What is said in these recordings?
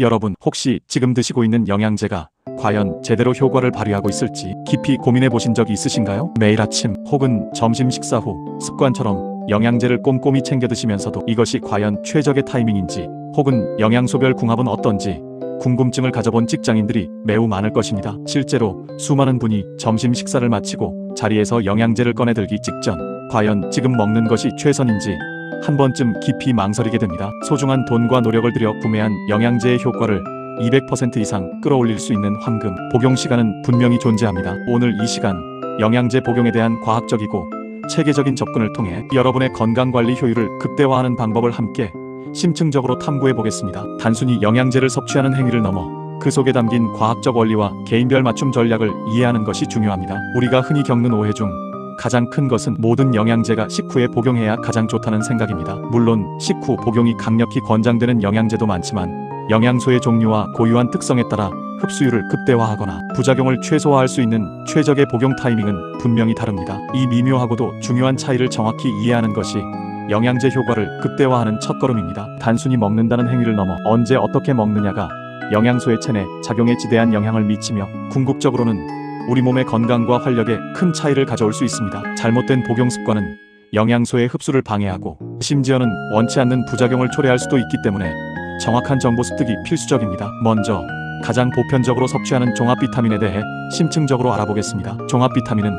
여러분 혹시 지금 드시고 있는 영양제가 과연 제대로 효과를 발휘하고 있을지 깊이 고민해 보신 적이 있으신가요? 매일 아침 혹은 점심 식사 후 습관처럼 영양제를 꼼꼼히 챙겨 드시면서도 이것이 과연 최적의 타이밍인지 혹은 영양소별 궁합은 어떤지 궁금증을 가져본 직장인들이 매우 많을 것입니다. 실제로 수많은 분이 점심 식사를 마치고 자리에서 영양제를 꺼내 들기 직전 과연 지금 먹는 것이 최선인지 한 번쯤 깊이 망설이게 됩니다. 소중한 돈과 노력을 들여 구매한 영양제의 효과를 200% 이상 끌어올릴 수 있는 황금 복용 시간은 분명히 존재합니다. 오늘 이 시간 영양제 복용에 대한 과학적이고 체계적인 접근을 통해 여러분의 건강관리 효율을 극대화하는 방법을 함께 심층적으로 탐구해 보겠습니다. 단순히 영양제를 섭취하는 행위를 넘어 그 속에 담긴 과학적 원리와 개인별 맞춤 전략을 이해하는 것이 중요합니다. 우리가 흔히 겪는 오해 중 가장 큰 것은 모든 영양제가 식후에 복용해야 가장 좋다는 생각입니다. 물론 식후 복용이 강력히 권장되는 영양제도 많지만 영양소의 종류와 고유한 특성에 따라 흡수율을 극대화하거나 부작용을 최소화할 수 있는 최적의 복용 타이밍은 분명히 다릅니다. 이 미묘하고도 중요한 차이를 정확히 이해하는 것이 영양제 효과를 극대화하는 첫걸음입니다. 단순히 먹는다는 행위를 넘어 언제 어떻게 먹느냐가 영양소의 체내 작용에 지대한 영향을 미치며 궁극적으로는 우리 몸의 건강과 활력에 큰 차이를 가져올 수 있습니다. 잘못된 복용 습관은 영양소의 흡수를 방해하고 심지어는 원치 않는 부작용을 초래할 수도 있기 때문에 정확한 정보 습득이 필수적입니다. 먼저 가장 보편적으로 섭취하는 종합 비타민에 대해 심층적으로 알아보겠습니다. 종합 비타민은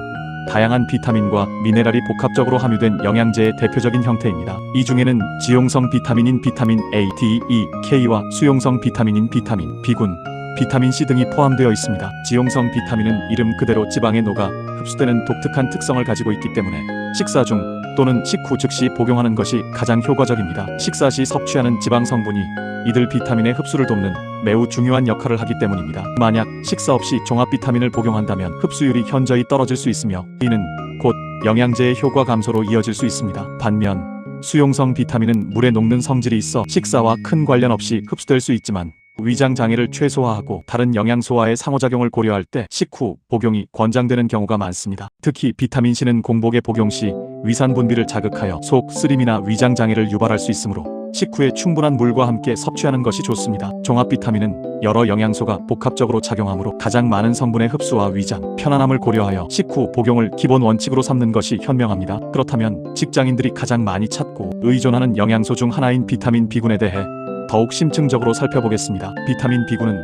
다양한 비타민과 미네랄이 복합적으로 함유된 영양제의 대표적인 형태입니다. 이 중에는 지용성 비타민인 비타민 A, D, E, K와 수용성 비타민인 비타민 B군, 비타민 C 등이 포함되어 있습니다. 지용성 비타민은 이름 그대로 지방에 녹아 흡수되는 독특한 특성을 가지고 있기 때문에 식사 중 또는 식후 즉시 복용하는 것이 가장 효과적입니다. 식사 시 섭취하는 지방 성분이 이들 비타민의 흡수를 돕는 매우 중요한 역할을 하기 때문입니다. 만약 식사 없이 종합 비타민을 복용한다면 흡수율이 현저히 떨어질 수 있으며 이는 곧 영양제의 효과 감소로 이어질 수 있습니다. 반면 수용성 비타민은 물에 녹는 성질이 있어 식사와 큰 관련 없이 흡수될 수 있지만 위장 장애를 최소화하고 다른 영양소와의 상호작용을 고려할 때 식후 복용이 권장되는 경우가 많습니다. 특히 비타민C는 공복에 복용 시 위산 분비를 자극하여 속 쓰림이나 위장 장애를 유발할 수 있으므로 식후에 충분한 물과 함께 섭취하는 것이 좋습니다. 종합 비타민은 여러 영양소가 복합적으로 작용하므로 가장 많은 성분의 흡수와 위장, 편안함을 고려하여 식후 복용을 기본 원칙으로 삼는 것이 현명합니다. 그렇다면 직장인들이 가장 많이 찾고 의존하는 영양소 중 하나인 비타민 B군에 대해 더욱 심층적으로 살펴보겠습니다. 비타민 B군은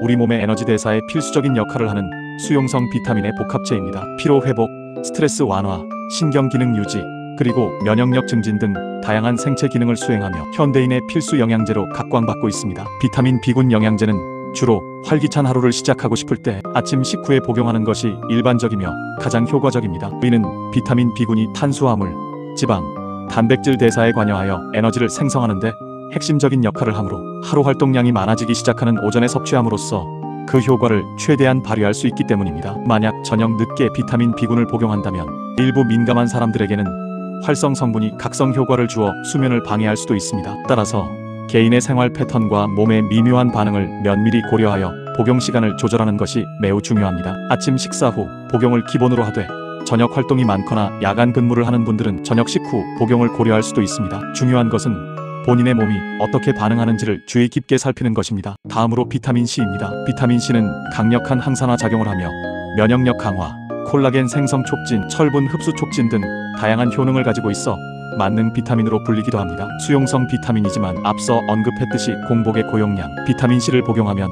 우리 몸의 에너지 대사에 필수적인 역할을 하는 수용성 비타민의 복합체입니다. 피로 회복, 스트레스 완화, 신경 기능 유지, 그리고 면역력 증진 등 다양한 생체 기능을 수행하며 현대인의 필수 영양제로 각광받고 있습니다. 비타민 B군 영양제는 주로 활기찬 하루를 시작하고 싶을 때 아침 식후에 복용하는 것이 일반적이며 가장 효과적입니다. 이는 비타민 B군이 탄수화물, 지방, 단백질 대사에 관여하여 에너지를 생성하는데 핵심적인 역할을 하므로 하루 활동량이 많아지기 시작하는 오전에 섭취함으로써 그 효과를 최대한 발휘할 수 있기 때문입니다. 만약 저녁 늦게 비타민 B군을 복용한다면 일부 민감한 사람들에게는 활성 성분이 각성 효과를 주어 수면을 방해할 수도 있습니다. 따라서 개인의 생활 패턴과 몸의 미묘한 반응을 면밀히 고려하여 복용 시간을 조절하는 것이 매우 중요합니다. 아침 식사 후 복용을 기본으로 하되 저녁 활동이 많거나 야간 근무를 하는 분들은 저녁 식후 복용을 고려할 수도 있습니다. 중요한 것은 본인의 몸이 어떻게 반응하는지를 주의 깊게 살피는 것입니다. 다음으로 비타민C입니다. 비타민C는 강력한 항산화 작용을 하며 면역력 강화, 콜라겐 생성 촉진, 철분 흡수 촉진 등 다양한 효능을 가지고 있어 만능 비타민으로 불리기도 합니다. 수용성 비타민이지만 앞서 언급했듯이 공복의 고용량 비타민C를 복용하면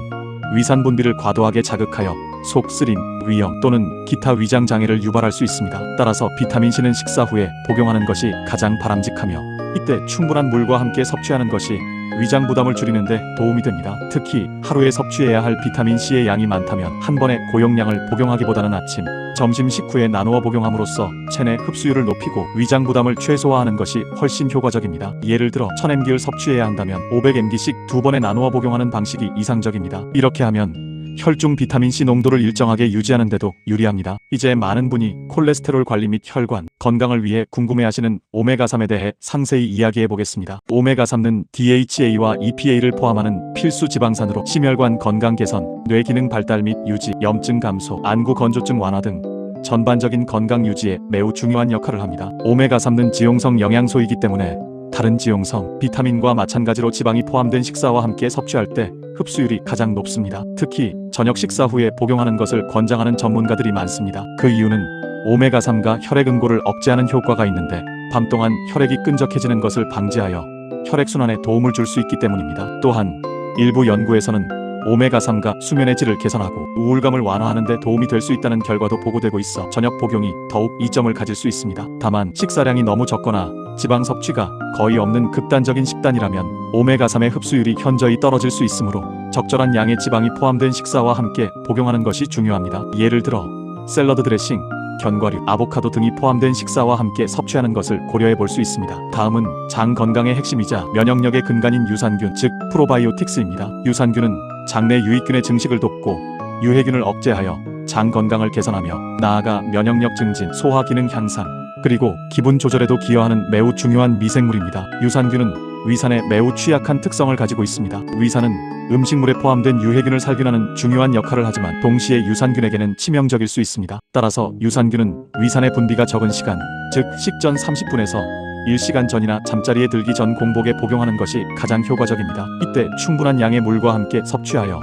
위산 분비를 과도하게 자극하여 속 쓰림, 위염 또는 기타 위장 장애를 유발할 수 있습니다. 따라서 비타민C는 식사 후에 복용하는 것이 가장 바람직하며 이때 충분한 물과 함께 섭취하는 것이 위장 부담을 줄이는 데 도움이 됩니다. 특히 하루에 섭취해야 할 비타민C의 양이 많다면 한 번에 고용량을 복용하기보다는 아침, 점심 식후에 나누어 복용함으로써 체내 흡수율을 높이고 위장 부담을 최소화하는 것이 훨씬 효과적입니다. 예를 들어 1000mg을 섭취해야 한다면 500mg씩 두 번에 나누어 복용하는 방식이 이상적입니다. 이렇게 하면 혈중 비타민C 농도를 일정하게 유지하는 데도 유리합니다. 이제 많은 분이 콜레스테롤 관리 및 혈관 건강을 위해 궁금해하시는 오메가3에 대해 상세히 이야기해 보겠습니다. 오메가3는 DHA와 EPA를 포함하는 필수 지방산으로 심혈관 건강 개선, 뇌 기능 발달 및 유지, 염증 감소, 안구 건조증 완화 등 전반적인 건강 유지에 매우 중요한 역할을 합니다. 오메가3는 지용성 영양소이기 때문에 다른 지용성, 비타민과 마찬가지로 지방이 포함된 식사와 함께 섭취할 때 흡수율이 가장 높습니다. 특히 저녁 식사 후에 복용하는 것을 권장하는 전문가들이 많습니다. 그 이유는 오메가3가 혈액 응고를 억제하는 효과가 있는데 밤 동안 혈액이 끈적해지는 것을 방지하여 혈액순환에 도움을 줄 수 있기 때문입니다. 또한 일부 연구에서는 오메가3가 수면의 질을 개선하고 우울감을 완화하는 데 도움이 될 수 있다는 결과도 보고되고 있어 저녁 복용이 더욱 이점을 가질 수 있습니다. 다만 식사량이 너무 적거나 지방 섭취가 거의 없는 극단적인 식단이라면 오메가3의 흡수율이 현저히 떨어질 수 있으므로 적절한 양의 지방이 포함된 식사와 함께 복용하는 것이 중요합니다. 예를 들어 샐러드 드레싱, 견과류, 아보카도 등이 포함된 식사와 함께 섭취하는 것을 고려해 볼 수 있습니다. 다음은 장 건강의 핵심이자 면역력의 근간인 유산균, 즉 프로바이오틱스입니다. 유산균은 장내 유익균의 증식을 돕고 유해균을 억제하여 장 건강을 개선하며 나아가 면역력 증진, 소화 기능 향상, 그리고 기분 조절에도 기여하는 매우 중요한 미생물입니다. 유산균은 위산에 매우 취약한 특성을 가지고 있습니다. 위산은 음식물에 포함된 유해균을 살균하는 중요한 역할을 하지만 동시에 유산균에게는 치명적일 수 있습니다. 따라서 유산균은 위산의 분비가 적은 시간, 즉 식전 30분에서 1시간 전이나 잠자리에 들기 전 공복에 복용하는 것이 가장 효과적입니다. 이때 충분한 양의 물과 함께 섭취하여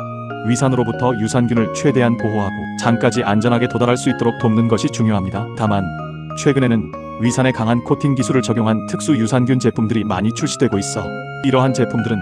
위산으로부터 유산균을 최대한 보호하고 장까지 안전하게 도달할 수 있도록 돕는 것이 중요합니다. 다만 최근에는 위산에 강한 코팅 기술을 적용한 특수 유산균 제품들이 많이 출시되고 있어 이러한 제품들은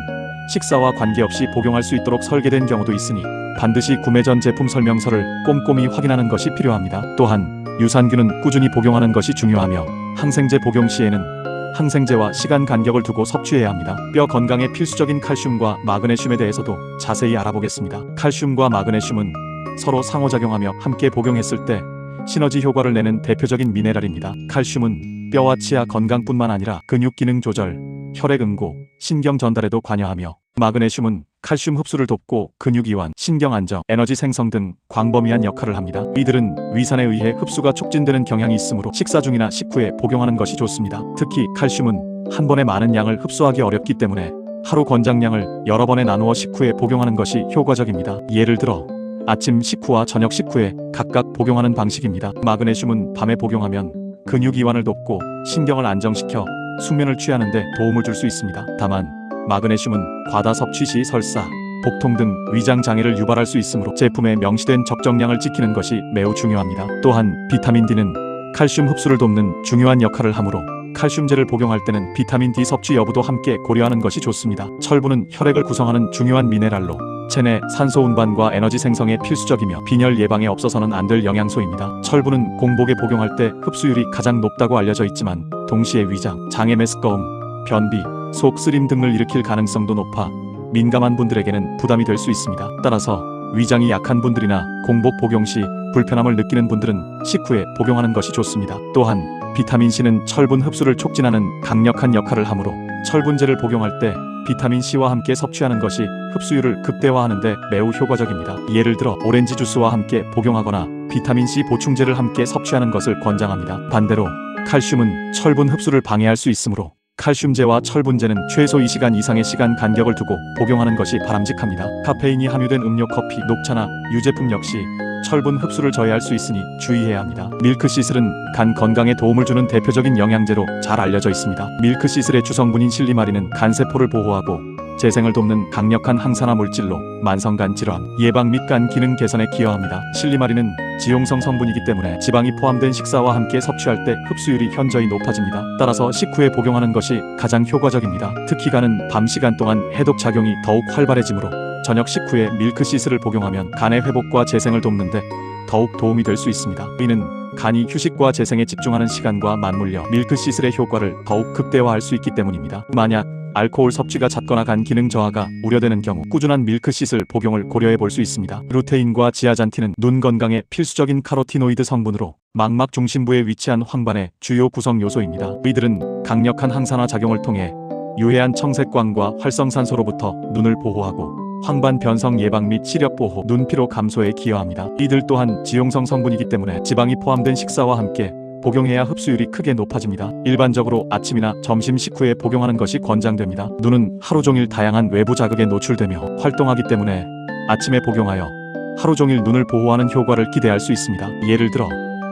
식사와 관계없이 복용할 수 있도록 설계된 경우도 있으니 반드시 구매 전 제품 설명서를 꼼꼼히 확인하는 것이 필요합니다. 또한 유산균은 꾸준히 복용하는 것이 중요하며 항생제 복용 시에는 항생제와 시간 간격을 두고 섭취해야 합니다. 뼈 건강에 필수적인 칼슘과 마그네슘에 대해서도 자세히 알아보겠습니다. 칼슘과 마그네슘은 서로 상호작용하며 함께 복용했을 때 시너지 효과를 내는 대표적인 미네랄입니다. 칼슘은 뼈와 치아 건강뿐만 아니라 근육 기능 조절, 혈액 응고, 신경 전달에도 관여하며 마그네슘은 칼슘 흡수를 돕고 근육 이완, 신경 안정, 에너지 생성 등 광범위한 역할을 합니다. 이들은 위산에 의해 흡수가 촉진되는 경향이 있으므로 식사 중이나 식후에 복용하는 것이 좋습니다. 특히 칼슘은 한 번에 많은 양을 흡수하기 어렵기 때문에 하루 권장량을 여러 번에 나누어 식후에 복용하는 것이 효과적입니다. 예를 들어 아침 식후와 저녁 식후에 각각 복용하는 방식입니다. 마그네슘은 밤에 복용하면 근육 이완을 돕고 신경을 안정시켜 숙면을 취하는 데 도움을 줄 수 있습니다. 다만 마그네슘은 과다 섭취 시 설사, 복통 등 위장 장애를 유발할 수 있으므로 제품에 명시된 적정량을 지키는 것이 매우 중요합니다. 또한 비타민 D는 칼슘 흡수를 돕는 중요한 역할을 하므로 칼슘제를 복용할 때는 비타민 D 섭취 여부도 함께 고려하는 것이 좋습니다. 철분은 혈액을 구성하는 중요한 미네랄로 체내 산소 운반과 에너지 생성에 필수적이며 빈혈 예방에 없어서는 안 될 영양소입니다. 철분은 공복에 복용할 때 흡수율이 가장 높다고 알려져 있지만 동시에 위장, 장의 메스꺼움, 변비, 속 쓰림 등을 일으킬 가능성도 높아 민감한 분들에게는 부담이 될 수 있습니다. 따라서 위장이 약한 분들이나 공복 복용 시 불편함을 느끼는 분들은 식후에 복용하는 것이 좋습니다. 또한 비타민C는 철분 흡수를 촉진하는 강력한 역할을 하므로 철분제를 복용할 때 비타민C와 함께 섭취하는 것이 흡수율을 극대화하는 데 매우 효과적입니다. 예를 들어 오렌지 주스와 함께 복용하거나 비타민C 보충제를 함께 섭취하는 것을 권장합니다. 반대로 칼슘은 철분 흡수를 방해할 수 있으므로 칼슘제와 철분제는 최소 2시간 이상의 시간 간격을 두고 복용하는 것이 바람직합니다. 카페인이 함유된 음료, 커피, 녹차나 유제품 역시 철분 흡수를 저해할 수 있으니 주의해야 합니다. 밀크시슬은 간 건강에 도움을 주는 대표적인 영양제로 잘 알려져 있습니다. 밀크시슬의 주성분인 실리마린은 간세포를 보호하고 재생을 돕는 강력한 항산화 물질로 만성간 질환 예방 및 간 기능 개선에 기여합니다. 실리마린은 지용성 성분이기 때문에 지방이 포함된 식사와 함께 섭취할 때 흡수율이 현저히 높아집니다. 따라서 식후에 복용하는 것이 가장 효과적입니다. 특히 간은 밤 시간 동안 해독 작용이 더욱 활발해지므로 저녁 식후에 밀크시슬을 복용하면 간의 회복과 재생을 돕는데 더욱 도움이 될 수 있습니다. 이는 간이 휴식과 재생에 집중하는 시간과 맞물려 밀크시슬의 효과를 더욱 극대화할 수 있기 때문입니다. 만약 알코올 섭취가 잦거나 간 기능 저하가 우려되는 경우 꾸준한 밀크시슬 복용을 고려해 볼 수 있습니다. 루테인과 지아잔틴은 눈 건강에 필수적인 카로티노이드 성분으로 망막 중심부에 위치한 황반의 주요 구성 요소입니다. 이들은 강력한 항산화 작용을 통해 유해한 청색광과 활성산소로부터 눈을 보호하고 황반 변성 예방 및 시력 보호, 눈피로 감소에 기여합니다. 이들 또한 지용성 성분이기 때문에 지방이 포함된 식사와 함께 복용해야 흡수율이 크게 높아집니다. 일반적으로 아침이나 점심 식후에 복용하는 것이 권장됩니다. 눈은 하루 종일 다양한 외부 자극에 노출되며 활동하기 때문에 아침에 복용하여 하루 종일 눈을 보호하는 효과를 기대할 수 있습니다. 예를 들어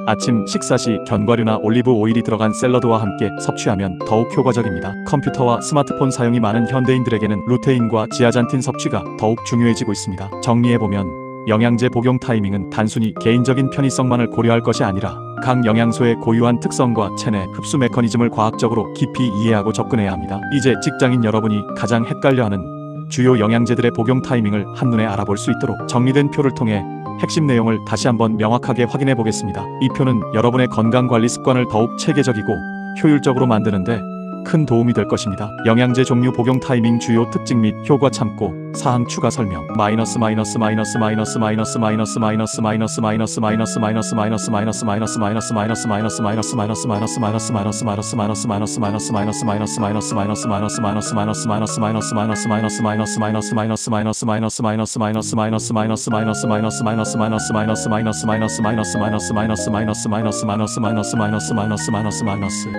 아침 식사 시 견과류나 올리브 오일이 들어간 샐러드와 함께 섭취하면 더욱 효과적입니다. 컴퓨터와 스마트폰 사용이 많은 현대인들에게는 루테인과 지아잔틴 섭취가 더욱 중요해지고 있습니다. 정리해보면 영양제 복용 타이밍은 단순히 개인적인 편의성만을 고려할 것이 아니라 각 영양소의 고유한 특성과 체내 흡수 메커니즘을 과학적으로 깊이 이해하고 접근해야 합니다. 이제 직장인 여러분이 가장 헷갈려하는 주요 영양제들의 복용 타이밍을 한눈에 알아볼 수 있도록 정리된 표를 통해 핵심 내용을 다시 한번 명확하게 확인해 보겠습니다. 이 표는 여러분의 건강관리 습관을 더욱 체계적이고 효율적으로 만드는데 큰 도움이 될 것입니다. 영양제 종류 복용 타이밍 주요 특징 및 효과 참고 사항 추가 설명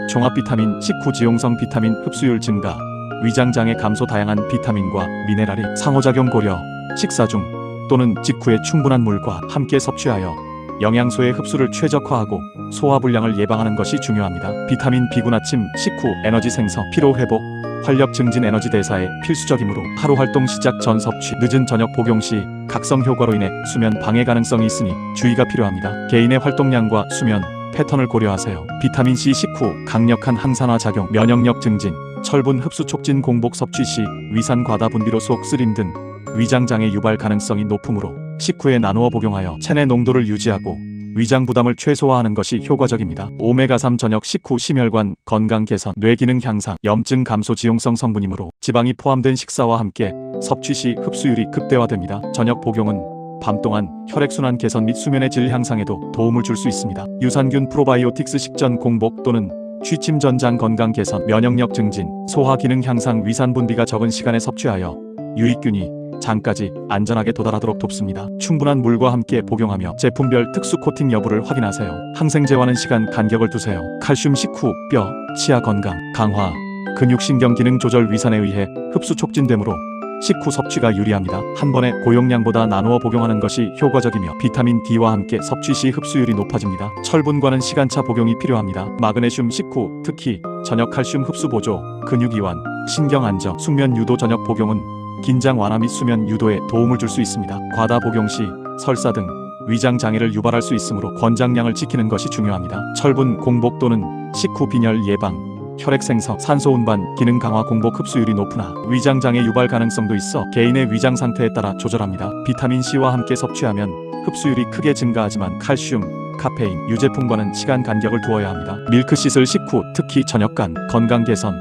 종합 비타민 식후 지용성 비타민 흡수율 증가 위장장애 감소 다양한 비타민과 미네랄이 상호작용 고려 식사 중 또는 직후에 충분한 물과 함께 섭취하여 영양소의 흡수를 최적화하고 소화불량을 예방하는 것이 중요합니다. 비타민 B군 아침 식후 에너지 생성 피로회복 활력 증진 에너지 대사에 필수적이므로 하루 활동 시작 전 섭취 늦은 저녁 복용 시 각성 효과로 인해 수면 방해 가능성이 있으니 주의가 필요합니다. 개인의 활동량과 수면 패턴을 고려하세요. 비타민C 식후 강력한 항산화 작용 면역력 증진 철분 흡수 촉진 공복 섭취 시 위산 과다 분비로 속 쓰림 등 위장장애 유발 가능성이 높으므로 식후에 나누어 복용하여 체내 농도를 유지하고 위장 부담을 최소화하는 것이 효과적입니다. 오메가3 저녁 식후 심혈관 건강 개선 뇌 기능 향상 염증 감소 지용성 성분이므로 지방이 포함된 식사와 함께 섭취 시 흡수율이 극대화됩니다. 저녁 복용은 밤 동안 혈액순환 개선 및 수면의 질 향상에도 도움을 줄 수 있습니다. 유산균 프로바이오틱스 식전 공복 또는 취침 전장 건강 개선 면역력 증진 소화 기능 향상 위산 분비가 적은 시간에 섭취하여 유익균이 장까지 안전하게 도달하도록 돕습니다. 충분한 물과 함께 복용하며 제품별 특수 코팅 여부를 확인하세요. 항생제와는 시간 간격을 두세요. 칼슘 식후 뼈, 치아 건강, 강화, 근육신경 기능 조절 위산에 의해 흡수 촉진되므로 식후 섭취가 유리합니다. 한 번에 고용량보다 나누어 복용하는 것이 효과적이며 비타민 D와 함께 섭취 시 흡수율이 높아집니다. 철분과는 시간차 복용이 필요합니다. 마그네슘 식후 특히 저녁 칼슘 흡수 보조, 근육 이완, 신경 안정, 숙면 유도 저녁 복용은 긴장 완화 및 수면 유도에 도움을 줄 수 있습니다. 과다 복용 시 설사 등 위장 장애를 유발할 수 있으므로 권장량을 지키는 것이 중요합니다. 철분 공복 또는 식후 빈혈 예방 혈액 생성, 산소 운반, 기능 강화 공복 흡수율이 높으나 위장 장애 유발 가능성도 있어 개인의 위장 상태에 따라 조절합니다. 비타민 C와 함께 섭취하면 흡수율이 크게 증가하지만 칼슘, 카페인, 유제품과는 시간 간격을 두어야 합니다. 밀크시슬 식후 특히 저녁간 건강 개선,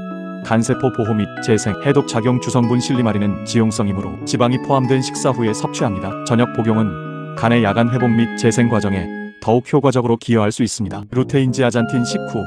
간세포 보호 및 재생, 해독 작용 주성분 실리마린은 지용성이므로 지방이 포함된 식사 후에 섭취합니다. 저녁 복용은 간의 야간 회복 및 재생 과정에 더욱 효과적으로 기여할 수 있습니다. 루테인 지아잔틴 식후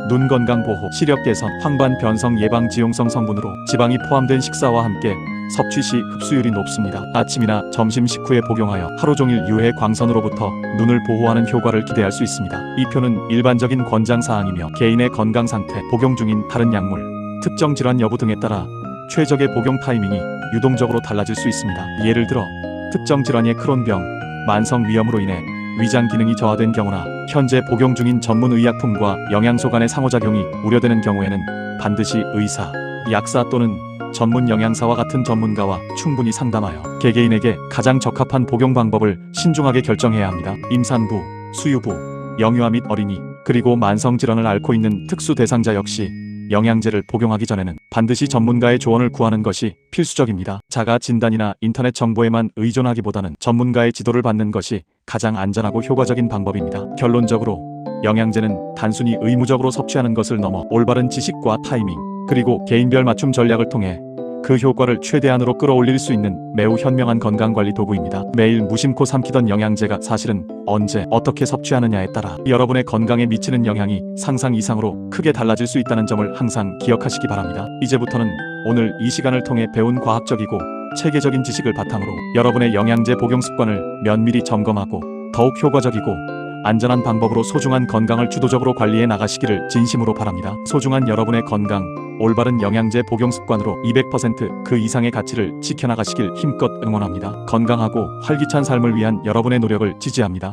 눈 건강 보호, 시력 개선, 황반 변성 예방 지용성 성분으로 지방이 포함된 식사와 함께 섭취 시 흡수율이 높습니다. 아침이나 점심 식후에 복용하여 하루 종일 유해 광선으로부터 눈을 보호하는 효과를 기대할 수 있습니다. 이 표는 일반적인 권장 사항이며 개인의 건강 상태, 복용 중인 다른 약물, 특정 질환 여부 등에 따라 최적의 복용 타이밍이 유동적으로 달라질 수 있습니다. 예를 들어 특정 질환의 크론병, 만성 위염으로 인해 위장 기능이 저하된 경우나 현재 복용 중인 전문 의약품과 영양소 간의 상호작용이 우려되는 경우에는 반드시 의사, 약사 또는 전문 영양사와 같은 전문가와 충분히 상담하여 개개인에게 가장 적합한 복용 방법을 신중하게 결정해야 합니다. 임산부, 수유부, 영유아 및 어린이, 그리고 만성질환을 앓고 있는 특수 대상자 역시 영양제를 복용하기 전에는 반드시 전문가의 조언을 구하는 것이 필수적입니다. 자가 진단이나 인터넷 정보에만 의존하기보다는 전문가의 지도를 받는 것이 가장 안전하고 효과적인 방법입니다. 결론적으로 영양제는 단순히 의무적으로 섭취하는 것을 넘어 올바른 지식과 타이밍, 그리고 개인별 맞춤 전략을 통해 그 효과를 최대한으로 끌어올릴 수 있는 매우 현명한 건강관리 도구입니다. 매일 무심코 삼키던 영양제가 사실은 언제 어떻게 섭취하느냐에 따라 여러분의 건강에 미치는 영향이 상상 이상으로 크게 달라질 수 있다는 점을 항상 기억하시기 바랍니다. 이제부터는 오늘 이 시간을 통해 배운 과학적이고 체계적인 지식을 바탕으로 여러분의 영양제 복용 습관을 면밀히 점검하고 더욱 효과적이고 안전한 방법으로 소중한 건강을 주도적으로 관리해 나가시기를 진심으로 바랍니다. 소중한 여러분의 건강, 올바른 영양제 복용 습관으로 200%그 이상의 가치를 지켜나가시길 힘껏 응원합니다. 건강하고 활기찬 삶을 위한 여러분의 노력을 지지합니다.